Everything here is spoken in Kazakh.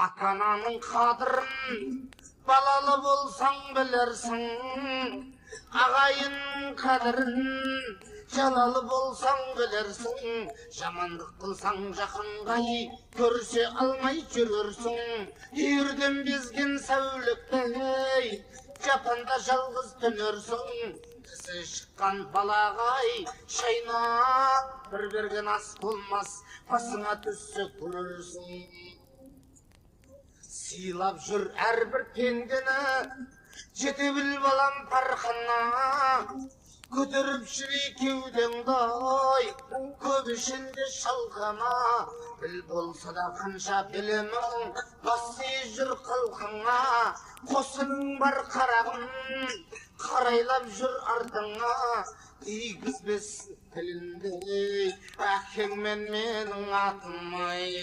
ата-ананың қадірін балалы болсаң білерсің, ағайын қадірін жалалы болсаң білерсің, жамандық қылсаң жақынғай көрсе алмай жүрерсің. Үйірден безген сәулектей жапанда жалғыз түнерсің. Тісі шыққан балағай шайна бір берген ас болмас, басыңа түссе көрерсің. Сыйлап жүр әрбір пендені, жете біл балам парқына. Көтеріп жүр кеудеңдай, көп ішінде шалқына. Біл болса да қанша білемің, баси жүр қылқыңа. Қосының бар қарағым, қарайлап жүр артыңа. Тигізбес тіліндей, әкең мен менің атым ай.